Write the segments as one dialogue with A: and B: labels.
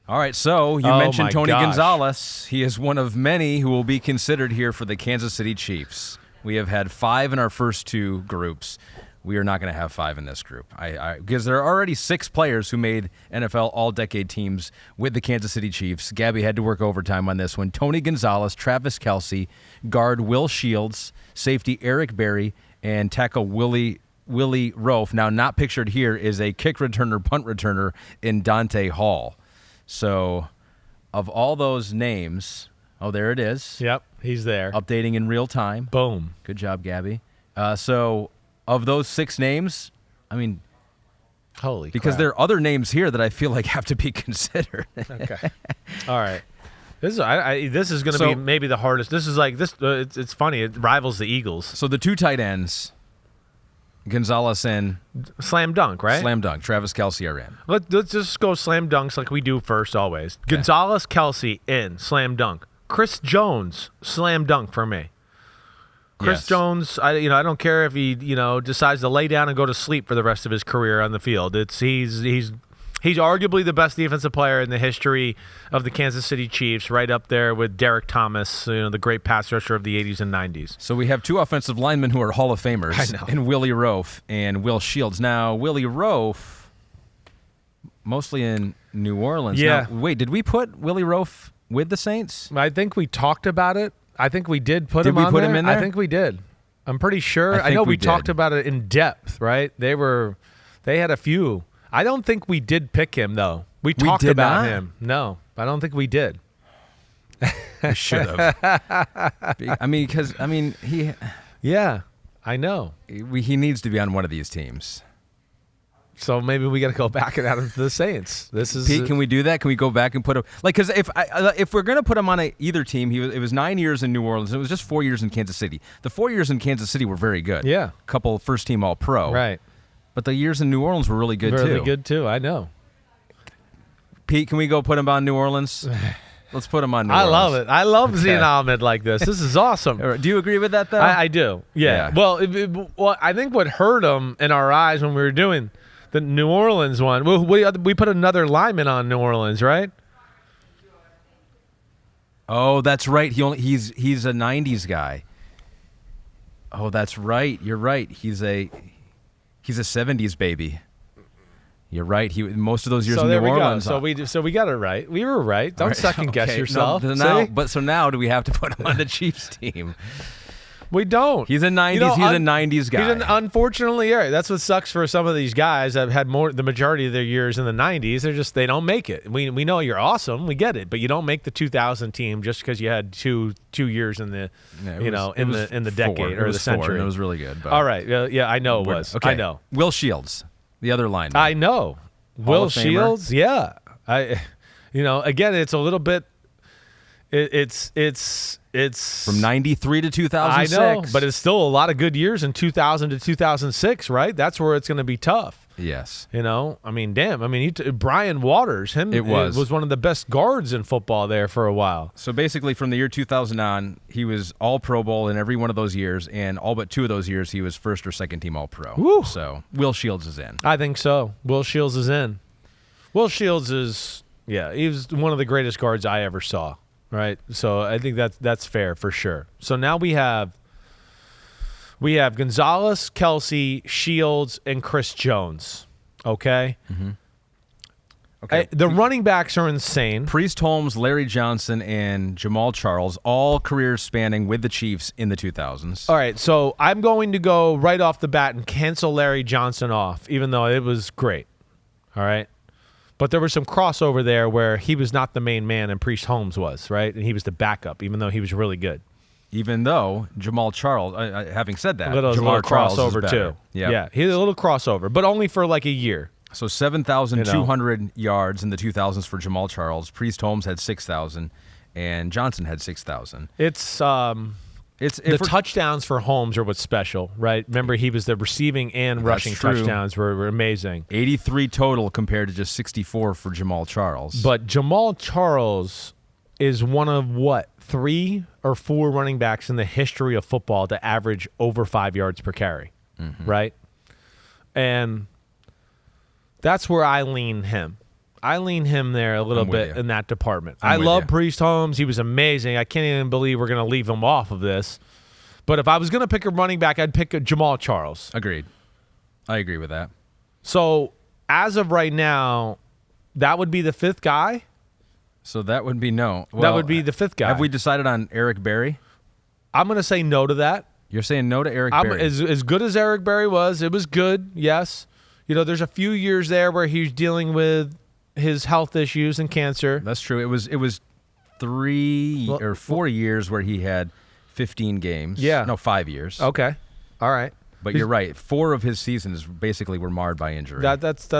A: All right, so you mentioned Tony Gonzalez. He is one of many who will be considered here for the Kansas City Chiefs. We have had 5 in our first 2 groups. We are not going to have 5 in this group because there are already 6 players who made NFL all-decade teams with the Kansas City Chiefs. Gabby had to work overtime on this one. Tony Gonzalez, Travis Kelce, guard Will Shields, safety Eric Berry, and tackle Willie Rofe. Now, not pictured here is a kick returner, punt returner in Dante Hall. So, of all those names, there it is.
B: Yep, he's there.
A: Updating in real time.
B: Boom.
A: Good job, Gabby. So, of those 6 names, I mean,
B: holy
A: because
B: crap.
A: there are other names here that I feel like have to be considered.
B: Okay. All right. This is going to be maybe the hardest. This is like this. It's funny. It rivals the Eagles.
A: So the 2 tight ends, Gonzalez and
B: slam dunk, right?
A: Slam dunk. Travis Kelce are in.
B: Let's just go slam dunks like we do first always. Okay. Gonzalez, Kelce in slam dunk. Chris Jones, slam dunk for me. Chris Jones, I don't care if he decides to lay down and go to sleep for the rest of his career on the field. He's arguably the best defensive player in the history of the Kansas City Chiefs, right up there with Derek Thomas, the great pass rusher of the 80s and 90s.
A: So we have 2 offensive linemen who are Hall of Famers, in Willie Rofe and Will Shields. Now, Willie Rofe, mostly in New Orleans.
B: Yeah.
A: Now, wait, did we put Willie Rofe with the Saints?
B: I think we talked about it. I think we did put him on there.
A: Did we put him in there?
B: I think we did. I'm pretty sure. I know we talked about it in depth, right? They had a few. I don't think we did pick him, though. We talked about him. No, I don't think we did.
A: We should have. He...
B: Yeah, I know.
A: He needs to be on one of these teams.
B: So maybe we got to go back and add him to the Saints.
A: Pete, can we do that? Can we go back and put him because if we're going to put him on either team, it was 9 years in New Orleans. It was just 4 years in Kansas City. The 4 years in Kansas City were very good.
B: Yeah,
A: couple first team All Pro.
B: Right.
A: But the years in New Orleans were really good too.
B: Really good too. I know.
A: Pete, can we go put him on New Orleans? Let's put him on New Orleans.
B: I love it. I love seeing Ahmed like this. This is awesome.
A: Do you agree with that, though?
B: I do. Yeah. Well, I think what hurt him in our eyes when we were doing the New Orleans one, we put another lineman on New Orleans, right?
A: Oh, that's right. He's a 90s guy. Oh, that's right. You're right. He's a 70s baby. You're right. Most of those years in New Orleans.
B: So we got it right. We were right. Don't second guess yourself.
A: So now do we have to put him on the Chiefs team?
B: We don't.
A: He's a 90s. He's a 90s guy.
B: Unfortunately, that's what sucks for some of these guys that have had the majority of their years in the 90s. They don't make it. We know you're awesome. We get it, but you don't make the 2000 team just because you had two years in the in the decade or the century.
A: It was really good. But
B: all right. Yeah, I know it was.
A: Okay.
B: I know.
A: Will Shields, the other lineman.
B: I know. Will Shields. Yeah. Again, it's a little bit. It's
A: from 93 to 2006.
B: I know, but it's still a lot of good years in 2000 to 2006, right? That's where it's going to be tough.
A: Yes.
B: Brian Waters, was one of the best guards in football there for a while.
A: So basically from the year 2000 on, he was all Pro Bowl in every one of those years, and all but 2 of those years he was first or second team All Pro.
B: Woo.
A: So Will Shields is in.
B: I think so. Will Shields is in. Will Shields is, he was one of the greatest guards I ever saw. Right, so I think that's fair for sure. So now we have Gonzalez, Kelce, Shields, and Chris Jones. Okay.
A: Mm-hmm. Okay.
B: The running backs are insane.
A: Priest Holmes, Larry Johnson, and Jamal Charles, all careers spanning with the Chiefs in the 2000s.
B: All right, so I'm going to go right off the bat and cancel Larry Johnson off, even though it was great. All right. But there was some crossover there where he was not the main man and Priest Holmes was, right? And he was the backup, even though he was really good.
A: Even though Jamal Charles, having said that,
B: Jamal Charles
A: crossover
B: is too. Yep. Yeah, he had a little crossover, but only for like a year.
A: So 7,200 yards in the 2000s for Jamal Charles. Priest Holmes had 6,000, and Johnson had 6,000.
B: The touchdowns for Holmes are what's special, right? Remember, he was the receiving and rushing touchdowns were amazing.
A: 83 total compared to just 64 for Jamal Charles.
B: But Jamal Charles is one of, 3 or 4 running backs in the history of football to average over 5 yards per carry, right? And that's where I lean him. I lean him there a little bit in that department. I
A: with
B: love
A: you.
B: Priest Holmes. He was amazing. I can't even believe we're going to leave him off of this. But if I was going to pick a running back, I'd pick a Jamal Charles.
A: Agreed. I agree with that.
B: So as of right now, that would be the fifth guy?
A: So that would be no. Well,
B: that would be the fifth guy.
A: Have we decided on Eric Berry?
B: I'm going to say no to that.
A: You're saying no to Eric Berry.
B: As good as Eric Berry was, it was good, yes. There's a few years there where he's dealing with his health issues and cancer.
A: That's true. It was 3 or 4 years where he had 15 games.
B: Yeah.
A: No, 5 years.
B: Okay. All right.
A: But you're right. 4 of his seasons basically were marred by injury.
B: That's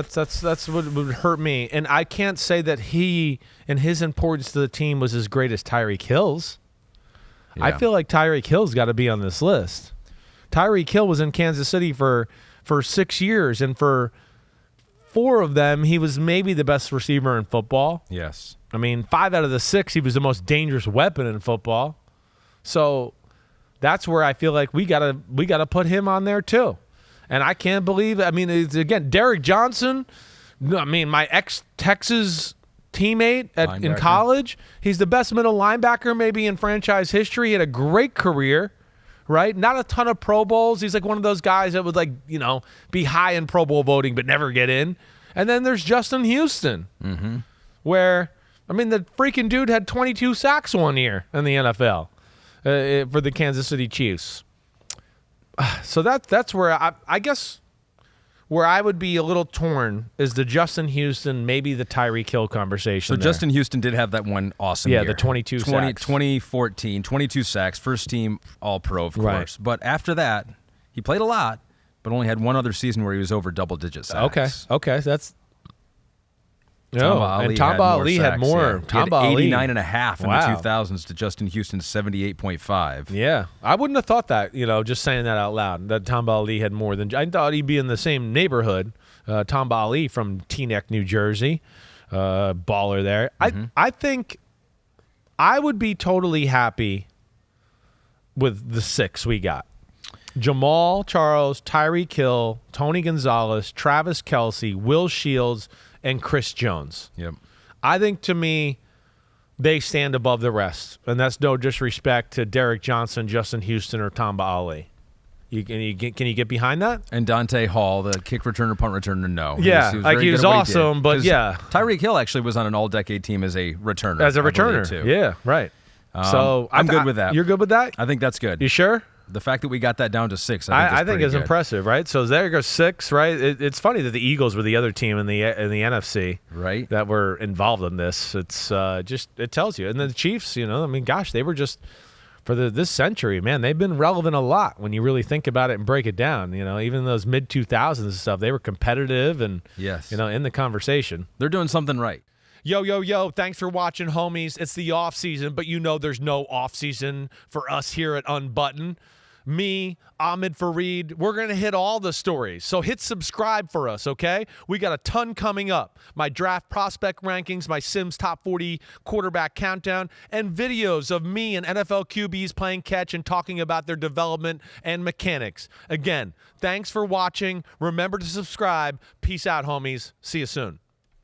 B: what would hurt me. And I can't say that he and his importance to the team was as great as Tyreek Hill's.
A: Yeah.
B: I feel like Tyreek Hill's got to be on this list. Tyreek Hill was in Kansas City for 6 years, and for 4 of them, he was maybe the best receiver in football.
A: Yes.
B: I mean, 5 out of the 6, he was the most dangerous weapon in football. So that's where I feel like we gotta put him on there too. And I can't believe. I mean, it's, again, Derek Johnson. I mean, my ex-Texas teammate in college. He's the best middle linebacker maybe in franchise history. He had a great career, right? Not a ton of Pro Bowls. He's like one of those guys that would be high in Pro Bowl voting but never get in. And then there's Justin Houston, where, I mean, the freaking dude had 22 sacks one year in the NFL for the Kansas City Chiefs. So that's where I guess where I would be a little torn is the Justin Houston, maybe the Tyreek Hill conversation.
A: So
B: there.
A: Justin Houston did have that one awesome year.
B: The 22 sacks.
A: 2014, 22 sacks, first team All-Pro, of course.
B: Right.
A: But after that, he played a lot, but only had one other season where he was over double-digit sacks.
B: Okay, that's...
A: Tamba
B: Ali had more.
A: Tamba Ali. 89 and a half in the 2000s to Justin Houston's 78.5.
B: Yeah. I wouldn't have thought that, just saying that out loud, that Tamba Ali had more than... I thought he'd be in the same neighborhood. Tamba Ali from Teaneck, New Jersey. Baller there. I think I would be totally happy with the 6 we got. Jamal Charles, Tyreek Hill, Tony Gonzalez, Travis Kelce, Will Shields, and Chris Jones.
A: Yep.
B: I think, to me, they stand above the rest. And that's no disrespect to Derek Johnson, Justin Houston, or Tamba Ali. Can you get behind that?
A: And Dante Hall, the kick returner, punt returner, no.
B: Yeah, he was awesome, but yeah.
A: Tyreek Hill actually was on an all-decade team as a returner.
B: As a returner,
A: too.
B: Yeah, right. So
A: I'm good with that.
B: You're good with that?
A: I think that's good.
B: You sure?
A: The fact that we got that down to 6,
B: I think is
A: good.
B: impressive, right? So there goes 6, right? It's funny that the Eagles were the other team in the NFC,
A: right,
B: that were involved in this. It's it tells you. And then the Chiefs, they were just for this century, man. They've been relevant a lot when you really think about it and break it down. Even those mid 2000s and stuff, they were competitive and in the conversation.
A: They're doing something right.
B: Yo, thanks for watching, homies. It's the off season, but there's no off season for us here at Unbuttoned. Me, Ahmed Fareed, we're going to hit all the stories. So hit subscribe for us, okay? We got a ton coming up. My draft prospect rankings, my Simms top 40 quarterback countdown, and videos of me and NFL QBs playing catch and talking about their development and mechanics. Again, thanks for watching. Remember to subscribe. Peace out, homies. See you soon.